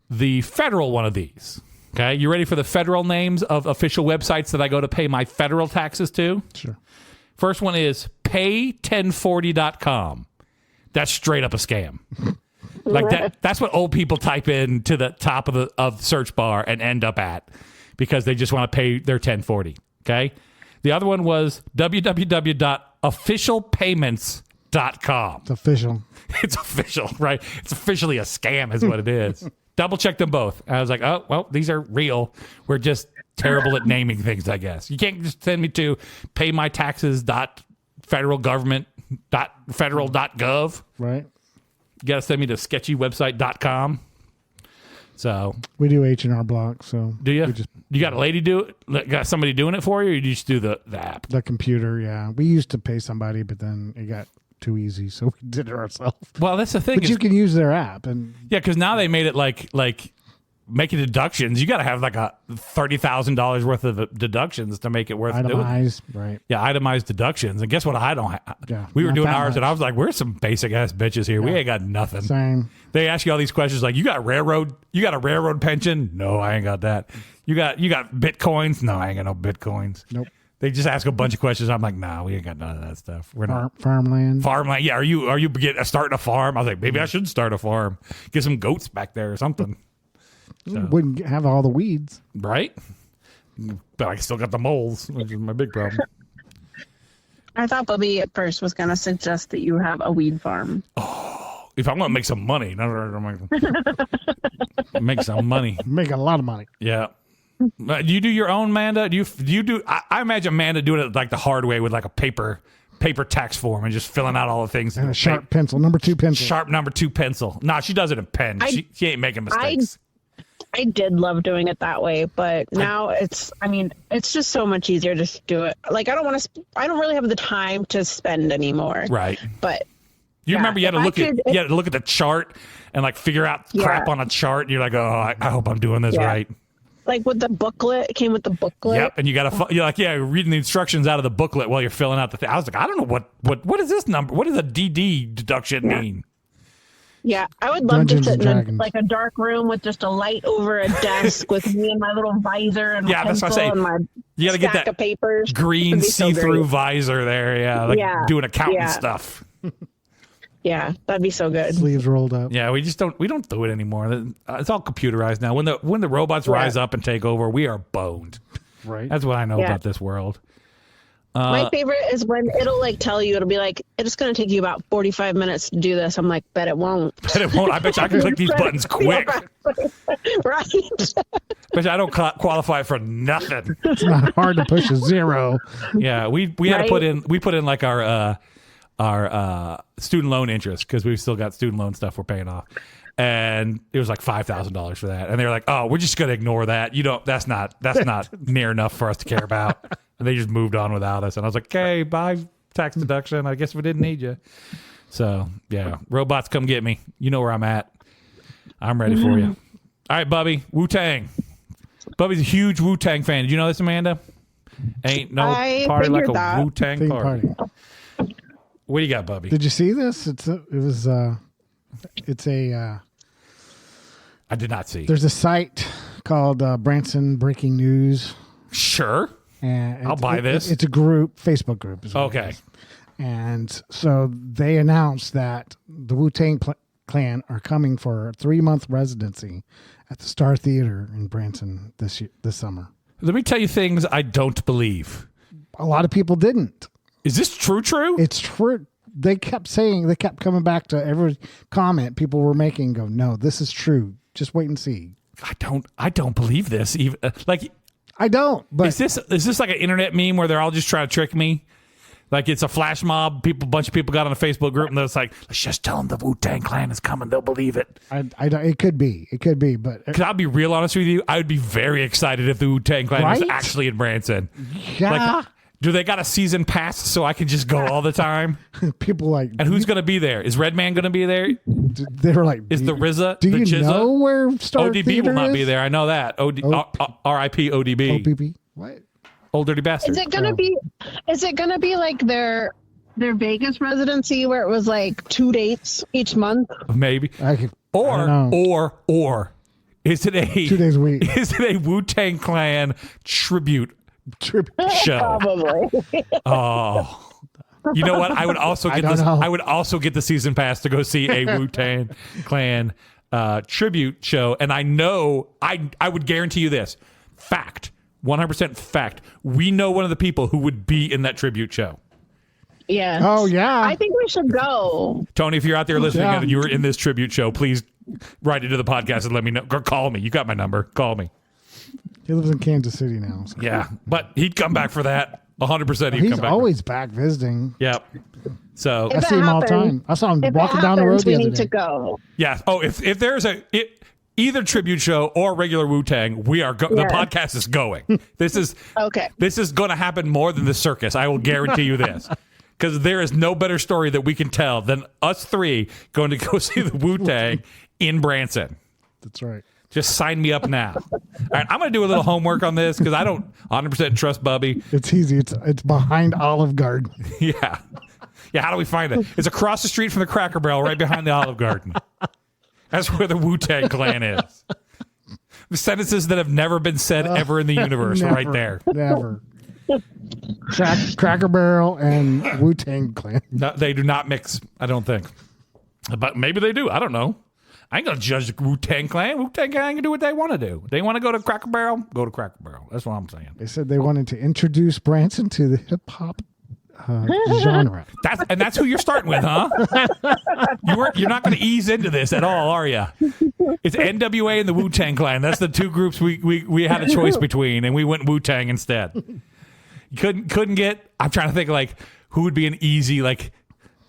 the federal one of these. Okay, you ready for the federal names of official websites that I go to pay my federal taxes to? Sure. First one is pay1040.com. That's straight up a scam. Like that's what old people type in to the top of the search bar and end up at because they just want to pay their 1040. Okay? The other one was www.officialpayments.com. It's official. It's official, right? It's officially a scam is what it is. Double check them both. I was like, oh, well, these are real. We're just terrible at naming things, I guess. You can't just send me to paymytaxes.federalgovernment.federal.gov. Right. You got to send me to sketchywebsite.com. So we do H&R Block. So do you? You got a lady do it? Got somebody doing it for you, or you just do the app? The computer, yeah. We used to pay somebody, but then it got too easy, so we did it ourselves. Well, that's the thing. But you can use their app, and yeah, because now they made it like making deductions, you got to have like a $30,000 worth of deductions to make it worth doing. Itemized, right? Yeah, itemized deductions. And guess what? I don't have. Yeah, We were not doing that ours, much. and I was like, "We're some basic ass bitches here. We ain't got nothing." Same. They ask you all these questions like, "You got a railroad pension?" No, I ain't got that. You got bitcoins? No, I ain't got no bitcoins. Nope. They just ask a bunch of questions. I'm like, nah, we ain't got none of that stuff. We're not. Farmland. Farmland. Yeah, are you starting a farm? I was like, maybe I should start a farm. Get some goats back there or something. So, Wouldn't have all the weeds. right? But I still got the moles, which is my big problem. I thought Bubby at first was going to suggest that you have a weed farm. If I want to make some money, make some money. Make a lot of money. Yeah. Do you do your own, Manda? Do you do? I imagine Manda doing it like the hard way with like a paper tax form and just filling out all the things. And a sharp pencil, number 2 pencil. Sharp number 2 pencil. Nah, she does it in pen. She ain't making mistakes. I did love doing it that way, but now it's just so much easier to just do it. Like I don't really have the time to spend anymore. Right. But you remember you had to look at the chart and like figure out crap on a chart. And you're like, oh, I hope I'm doing this right. Like with the booklet, it came with the booklet. Yep, and you're like, reading the instructions out of the booklet while you're filling out the thing. I was like, I don't know what is this number? What does a DD deduction mean? Yeah, I would love to sit in a dark room with just a light over a desk with me and my little visor and my pencil and my you gotta stack get that of papers. green see-through visor there. Yeah, doing accountant stuff. Yeah, that'd be so good. Sleeves rolled up. Yeah, we don't do it anymore. It's all computerized now. When the robots rise up and take over, we are boned. Right. That's what I know about this world. My favorite is when it'll tell you, it'll be like, it's going to take you about 45 minutes to do this. I'm like, bet it won't. Bet it won't. I bet you I can click these buttons quick. Right. Bet you I don't qualify for nothing. It's not hard to push a 0. Yeah, we had to put in like our student loan interest because we've still got student loan stuff we're paying off. And it was like $5,000 for that. And they were like, oh, we're just going to ignore that. That's not near enough for us to care about. And they just moved on without us. And I was like, okay, bye, tax deduction. I guess we didn't need you. So, yeah, robots, come get me. You know where I'm at. I'm ready for you. All right, Bubby, Wu-Tang. Bubby's a huge Wu-Tang fan. Did you know this, Amanda? Ain't no party like a Wu-Tang party. What do you got, Bubby? Did you see this? I did not see. There's a site called Branson Breaking News. Sure. And I'll buy this. It's a group, Facebook group. Okay. And so they announced that the Wu-Tang Clan are coming for a 3-month residency at the Star Theater in Branson this summer. Let me tell you things I don't believe. A lot of people didn't. Is this true? It's true. They kept coming back to every comment people were making. Go, no, this is true. Just wait and see. I don't believe this. Even I don't. But is this like an internet meme where they're all just trying to trick me? Like it's a flash mob. Bunch of people got on a Facebook group and they're like, let's just tell them the Wu-Tang Clan is coming. They'll believe it. It could be. But because I'll be real honest with you, I would be very excited if the Wu-Tang Clan was actually in Branson. Yeah. Do they got a season pass so I can just go all the time? People and who's going to be there? Is Redman going to be there? They were like, is the RZA? Do the you Chizza? know where Star ODB Theater will not is? be there. I know that. R.I.P. ODB. OPP. What? Old Dirty Bastard. Is it gonna be like their Vegas residency where it was like 2 dates each month? Maybe. Or is it a 2 days a week? Is it a Wu-Tang Clan tribute show? Probably. Oh, you know what? I would also get this. I would also get the season pass to go see a Wu-Tang Clan tribute show. And I know I would guarantee you this fact, 100% fact. We know one of the people who would be in that tribute show. Yeah. Oh yeah. I think we should go. Tony, if you're out there listening and you were in this tribute show, please write into the podcast and let me know. Or call me. You got my number. Call me. He lives in Kansas City now. So. Yeah, but he'd come back for that. 100% he'd He's come back. Always back visiting. Yep. So I see him all the time. I saw him walking down the road the other day. We need to go. Yeah. Oh, if there's either tribute show or regular Wu-Tang, we are the podcast is going. This is okay. This is going to happen more than the circus. I will guarantee you this. Because there is no better story that we can tell than us three going to go see the Wu-Tang in Branson. That's right. Just sign me up now. All right, I'm going to do a little homework on this because I don't 100% trust Bubby. It's easy. It's behind Olive Garden. Yeah. Yeah, how do we find it? It's across the street from the Cracker Barrel, right behind the Olive Garden. That's where the Wu-Tang Clan is. The sentences that have never been said ever in the universe are right there. Never. Cracker Barrel and Wu-Tang Clan. No, they do not mix, I don't think. But maybe they do. I don't know. I ain't going to judge the Wu-Tang Clan. Wu-Tang Clan can do what they want to do. They want to go to Cracker Barrel, go to Cracker Barrel. That's what I'm saying. They said they wanted to introduce Branson to the hip-hop genre. That's who you're starting with, huh? You're not going to ease into this at all, are you? It's NWA and the Wu-Tang Clan. That's the two groups we had a choice between, and we went Wu-Tang instead. You couldn't get. I'm trying to think like who would be an easy like.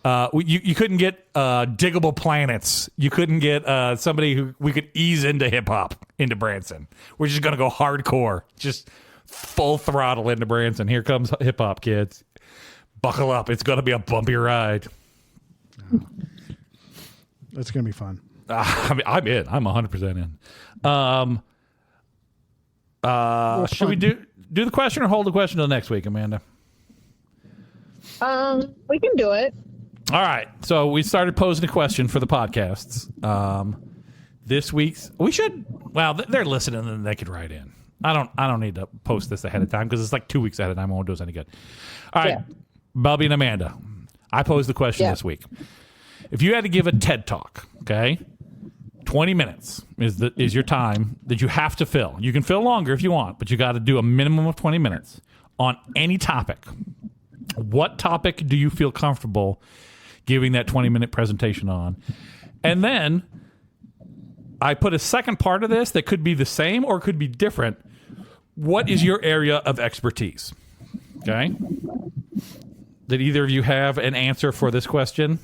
You couldn't get Diggable Planets. You couldn't get somebody who we could ease into hip hop into Branson. We're just gonna go hardcore, just full throttle into Branson. Here comes hip hop, kids. Buckle up. It's gonna be a bumpy ride. It's gonna be fun. I'm in. I'm 100% in. Should we do the question or hold the question till next week, Amanda? We can do it. All right. So we started posing a question for the podcasts. This week's they're listening and they could write in. I don't need to post this ahead of time because it's like 2 weeks ahead of time. It won't do us any good. All right, Bubby and Amanda, I posed the question this week. If you had to give a TED Talk, okay, 20 minutes is your time that you have to fill. You can fill longer if you want, but you got to do a minimum of 20 minutes on any topic. What topic do you feel comfortable giving that 20-minute presentation on? And then I put a second part of this that could be the same or could be different. What is your area of expertise? Okay. Did either of you have an answer for this question?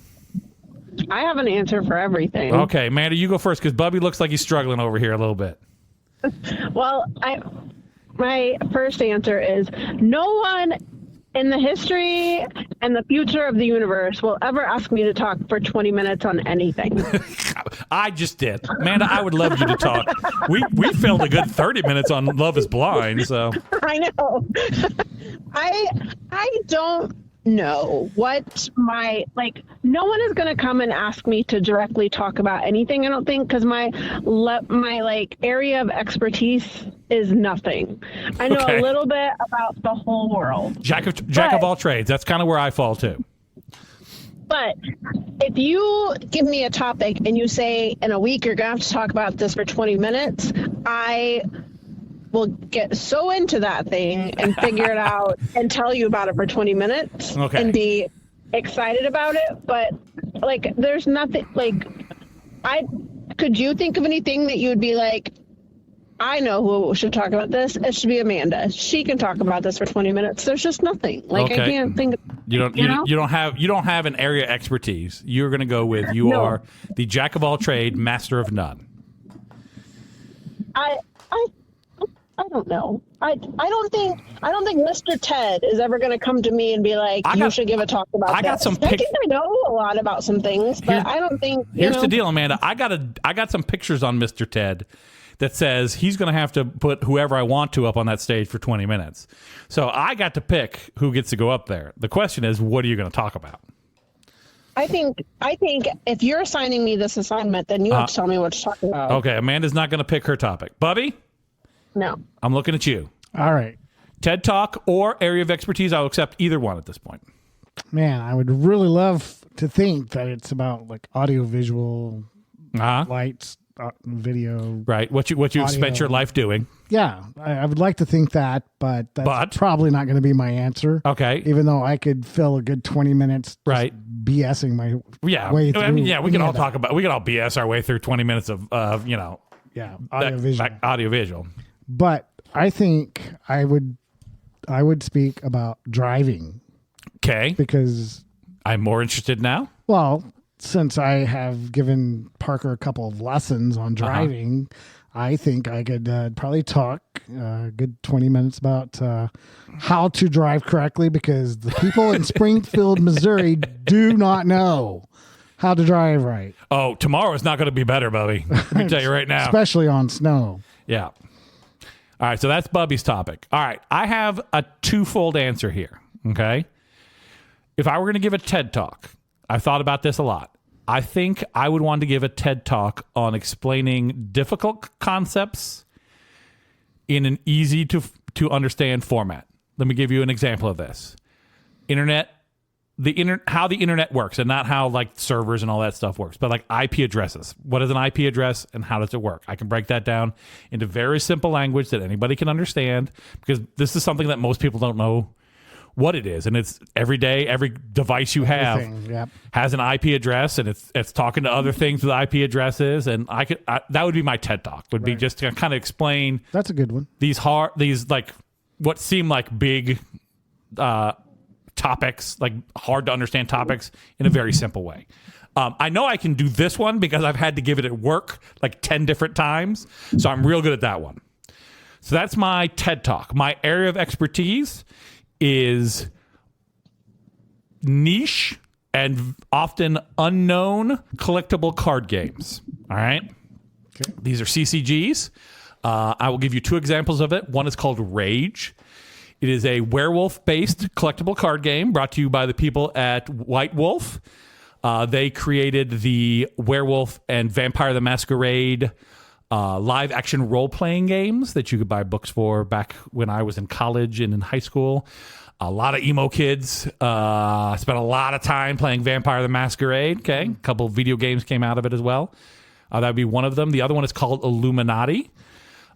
I have an answer for everything. Okay, Amanda, you go first because Bubby looks like he's struggling over here a little bit. Well, my first answer is no one in the history and the future of the universe will ever ask me to talk for 20 minutes on anything. I just did. Amanda, I would love you to talk. We filled a good 30 minutes on Love is Blind, so. I know. I don't know what no one is going to come and ask me to directly talk about anything, I don't think, because my area of expertise is nothing. I know a little bit about the whole world. Jack of all trades. That's kind of where I fall too. But if you give me a topic and you say in a week you're going to have to talk about this for 20 minutes, I will get so into that thing and figure it out and tell you about it for 20 minutes and be excited about it. But there's nothing could you think of anything that you would be like, I know who should talk about this. It should be Amanda. She can talk about this for 20 minutes. There's just nothing. I can't think. You don't have an area expertise. You're going to go with are the jack of all trade, master of none. I don't know. I don't think Mr. Ted is ever going to come to me and be like, you should give a talk about that. I think I know a lot about some things, but I don't think. Here's the deal, Amanda. I got some pictures on Mr. Ted that says he's going to have to put whoever I want to up on that stage for 20 minutes. So I got to pick who gets to go up there. The question is, what are you going to talk about? I think if you're assigning me this assignment, then you have to tell me what to talk about. Okay, Amanda's not going to pick her topic. Bubby? No. I'm looking at you. All right. TED Talk or area of expertise, I'll accept either one at this point. Man, I would really love to think that it's about audio, visual, lights, video. Right. What you've spent your life doing. Yeah. I would like to think that, but that's probably not going to be my answer. Okay. Even though I could fill a good 20 minutes BSing my way through. I mean, we can all BS our way through 20 minutes of audio visual. But I think I would speak about driving. Okay. Because I'm more interested now. Well, since I have given Parker a couple of lessons on driving, I think I could probably talk a good 20 minutes about how to drive correctly, because the people in Springfield, Missouri do not know how to drive right. Oh, tomorrow is not going to be better, Bubby. Let me tell you right now. Especially on snow. Yeah. All right, so that's Bubby's topic. All right, I have a twofold answer here, okay? If I were going to give a TED Talk, I've thought about this a lot. I think I would want to give a TED Talk on explaining difficult concepts in an easy to understand format. Let me give you an example of this. How the internet works, and not how like servers and all that stuff works, but like IP addresses. What is an IP address and how does it work? I can break that down into very simple language that anybody can understand, because this is something that most people don't know what it is. And it's every day, every device you have has an IP address, and it's talking to other things with IP addresses. And that would be my TED Talk, would be just to kind of explain. That's a good one. These like what seem like big topics, like hard to understand topics, in a very simple way. I know I can do this one because I've had to give it at work like 10 different times. So I'm real good at that one. So that's my TED Talk. My area of expertise is niche and often unknown collectible card games. All right. Okay. These are CCGs. I will give you two examples of it. One is called Rage. It is a werewolf-based collectible card game brought to you by the people at White Wolf. They created the Werewolf and Vampire the Masquerade live-action role-playing games that you could buy books for back when I was in college and in high school. A lot of emo kids spent a lot of time playing Vampire the Masquerade. Okay, a couple of video games came out of it as well. That would be one of them. The other one is called Illuminati.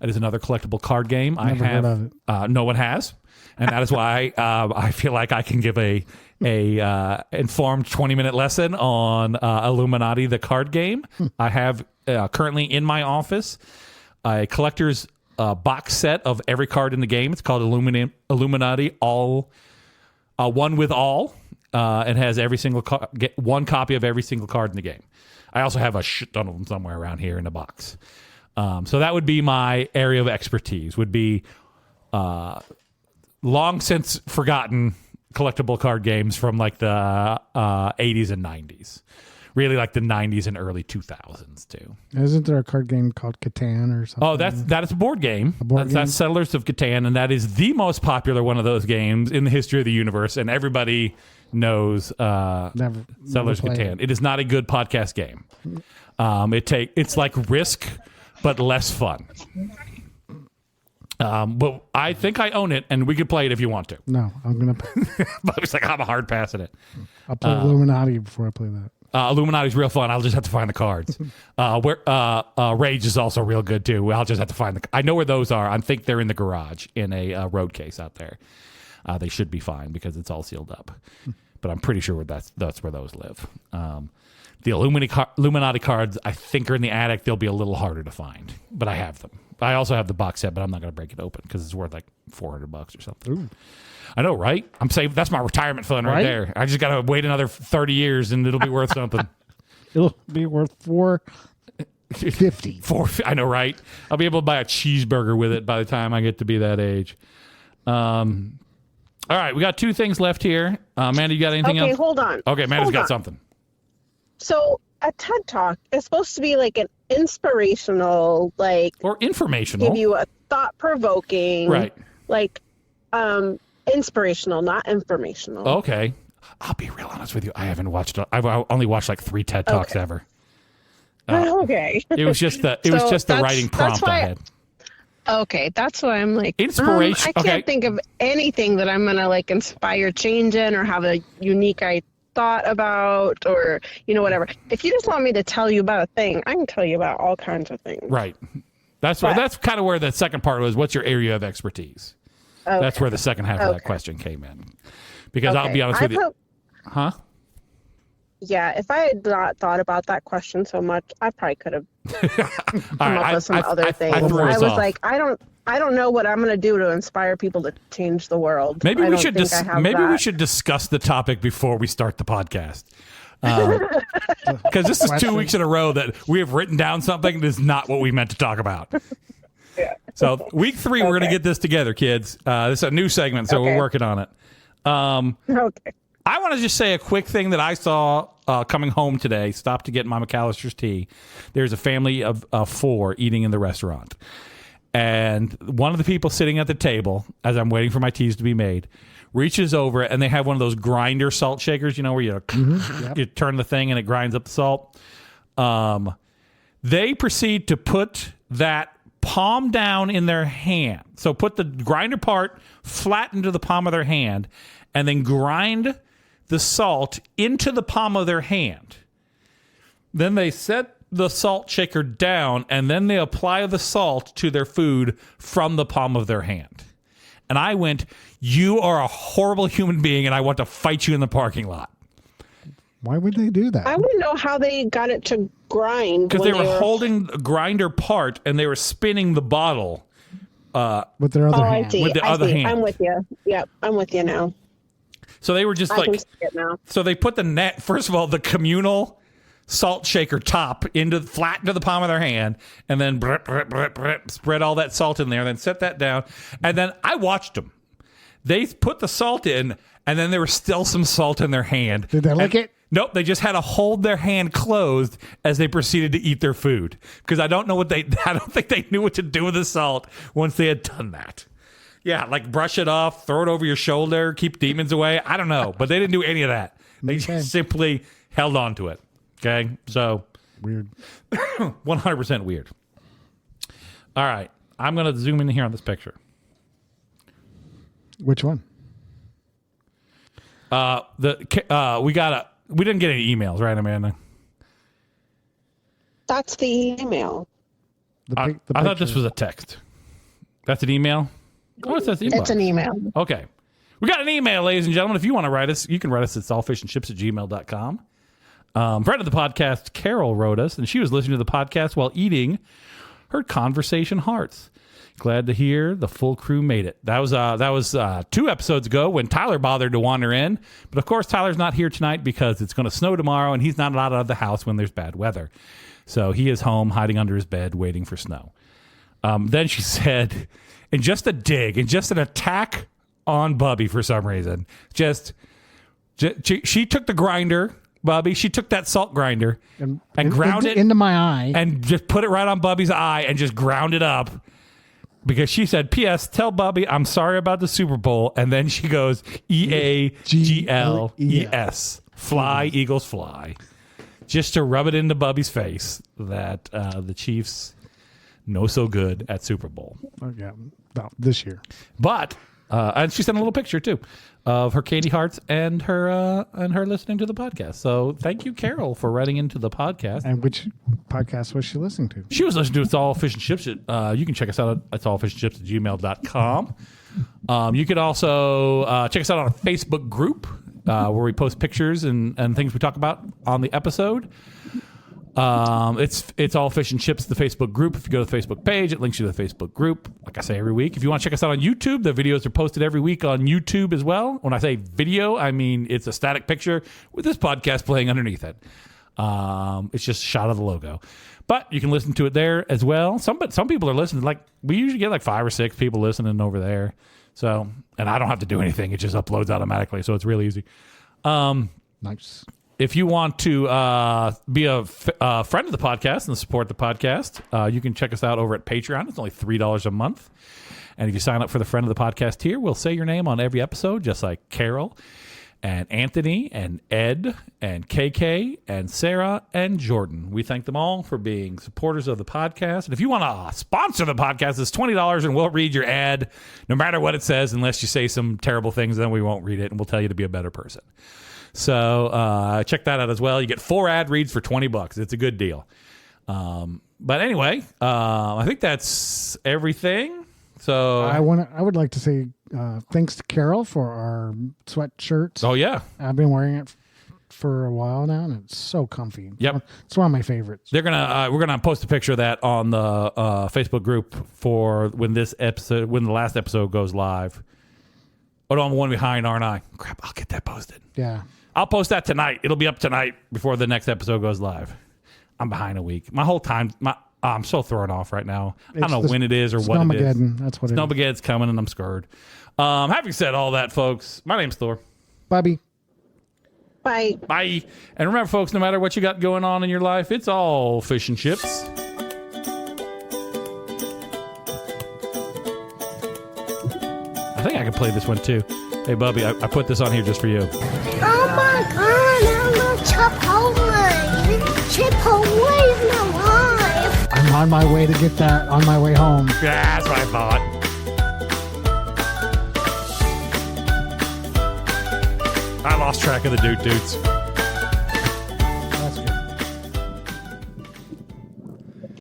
It is another collectible card game. Never heard of it. No one has. And that is why I feel like I can give a informed 20-minute lesson on Illuminati, the card game. I have currently in my office a collector's box set of every card in the game. It's called Illuminati, all one with all. It has every single one copy of every single card in the game. I also have a shit ton of them somewhere around here in a box. So that would be my area of expertise. Would be long since forgotten collectible card games from like the 80s and 90s. Really like the 90s and early 2000s too. Isn't there a card game called Catan or something? Oh, that is a board game. Game? That's Settlers of Catan, and that is the most popular one of those games in the history of the universe, and everybody knows Settlers of Catan. It is not a good podcast game. It's like Risk, but less fun. But I think I own it, and we could play it if you want to. No, I'm gonna. But it's like I'm a hard pass at it. I'll play Illuminati before I play that. Illuminati's real fun. I'll just have to find the cards. Rage is also real good too. I'll just have to find I know where those are. I think they're in the garage in a road case out there. They should be fine because it's all sealed up. But I'm pretty sure that's where those live. The Illuminati cards, I think, are in the attic. They'll be a little harder to find, but I have them. I also have the box set, but I'm not going to break it open because it's worth like $400 or something. Ooh. I know, right? I'm saying that's my retirement fund right there. I just got to wait another 30 years and it'll be worth something. It'll be worth $450. I know, right? I'll be able to buy a cheeseburger with it by the time I get to be that age. All right, we got two things left here. Amanda, you got anything else? Okay, hold on. Okay, Amanda's got something. So a TED Talk is supposed to be like an inspirational, like, or informational, give you a thought-provoking, right? Like, inspirational, not informational. Okay, I'll be real honest with you. I haven't watched. I've only watched like 3 TED Talks ever. Okay, it was just the writing prompt I had. Okay, that's why I'm like inspiration. I can't think of anything that I'm gonna like inspire change in or have a unique thought about or whatever. If you just want me to tell you about a thing, I can tell you about all kinds of things. Right. That's kind of where the second part was. What's your area of expertise? Okay. That's where the second half of that question came in. Because I'll be honest with you. Huh? Yeah, if I had not thought about that question so much, I probably could have come up with some other things. I was like, I don't know what I'm going to do to inspire people to change the world. Maybe we should discuss the topic before we start the podcast. Because this is 2 weeks in a row that we have written down something that is not what we meant to talk about. Yeah. So week 3, we're going to get this together, kids. This is a new segment, so we're working on it. Okay. I want to just say a quick thing that I saw coming home today, stopped to get my McAllister's tea. There's a family of 4 eating in the restaurant. And one of the people sitting at the table, as I'm waiting for my teas to be made, reaches over and they have one of those grinder salt shakers, where you, you turn the thing and it grinds up the salt. They proceed to put that palm down in their hand. So put the grinder part flat into the palm of their hand and then grind the salt into the palm of their hand. Then they set the salt shaker down and then they apply the salt to their food from the palm of their hand. And I went, you are a horrible human being and I want to fight you in the parking lot. Why would they do that? I wouldn't know how they got it to grind. Because they were holding a grinder part and they were spinning the bottle with their other hand. I see. With the other hand. I'm with you. Yep, I'm with you now. So they were just I can see it now. so they put first of all, the communal salt shaker top flat into the palm of their hand, and then spread all that salt in there, then set that down. And then I watched them. They put the salt in, and then there was still some salt in their hand. Did they lick it? Nope, they just had to hold their hand closed as they proceeded to eat their food. Because I don't think they knew what to do with the salt once they had done that. Yeah, like brush it off, throw it over your shoulder, keep demons away. I don't know, but they didn't do any of that. They just simply held on to it. Okay, so weird. 100% weird. All right, I'm going to zoom in here on this picture. Which one? We didn't get any emails, right, Amanda? That's the email. I thought this was a text. That's an email? Oh, it says email. It's an email. Okay. We got an email, ladies and gentlemen. If you want to write us, you can write us at saltfishandships@gmail.com. Friend of the podcast, Carol, wrote us, and she was listening to the podcast while eating her Conversation Hearts. Glad to hear the full crew made it. That was 2 episodes ago when Tyler bothered to wander in. But, of course, Tyler's not here tonight because it's going to snow tomorrow, and he's not allowed out of the house when there's bad weather. So he is home hiding under his bed waiting for snow. Then she said, and just a dig, and just an attack on Bubby for some reason. She took the grinder, Bubby. She took that salt grinder and ground it into my eye. And just put it right on Bubby's eye and just ground it up. Because she said, P.S., tell Bubby I'm sorry about the Super Bowl. And then she goes, EAGLES. Fly, Eagles, fly. Just to rub it into Bubby's face that the Chiefs know so good at Super Bowl. Oh, yeah, no, this year. But, and she sent a little picture, too, of her Katie Hearts and her listening to the podcast. So thank you, Carol, for writing into the podcast. And which podcast was she listening to? She was listening to It's All Fish and Chips. You can check us out at allfishandships@gmail.com. You could also check us out on a Facebook group where we post pictures and things we talk about on the episode. It's All Fish and Chips, the Facebook group. If you go to the Facebook page, it links you to the Facebook group. Like I say every week, if you want to check us out on YouTube, the videos are posted every week on YouTube as well. When I say video, I mean it's a static picture with this podcast playing underneath it. It's just a shot of the logo, but you can listen to it there as well. Some people are listening. Like we usually get like 5 or 6 people listening over there. So, and I don't have to do anything. It just uploads automatically. So it's really easy. Nice. If you want to be a friend of the podcast and support the podcast, you can check us out over at Patreon. It's only $3 a month. And if you sign up for the friend of the podcast tier, we'll say your name on every episode, just like Carol and Anthony and Ed and KK and Sarah and Jordan. We thank them all for being supporters of the podcast. And if you want to sponsor the podcast, it's $20 and we'll read your ad no matter what it says, unless you say some terrible things, then we won't read it and we'll tell you to be a better person. So check that out as well. You get 4 ad reads for $20. It's a good deal. But anyway, I think that's everything. So I would like to say thanks to Carol for our sweatshirts. Oh yeah, I've been wearing it for a while now, and it's so comfy. Yep, it's one of my favorites. We're gonna post a picture of that on the Facebook group for when the last episode goes live. Oh, I'm one behind, aren't I? Crap, I'll get that posted. Yeah. I'll post that tonight. It'll be up tonight before the next episode goes live. I'm behind a week. My whole time, I'm so thrown off right now. I don't know when it is or what it is. Snowmageddon, that's what it is. Snowmageddon's coming and I'm scared. Having said all that, folks, my name's Thor. Bobby. Bye. Bye. And remember, folks, no matter what you got going on in your life, it's all fish and chips. I think I can play this one too. Hey, Bubby, I put this on here just for you. Oh my God, I love Chipotle. Chipotle is my life. I'm on my way to get that on my way home. Yeah, that's what I thought. I lost track of the dudes.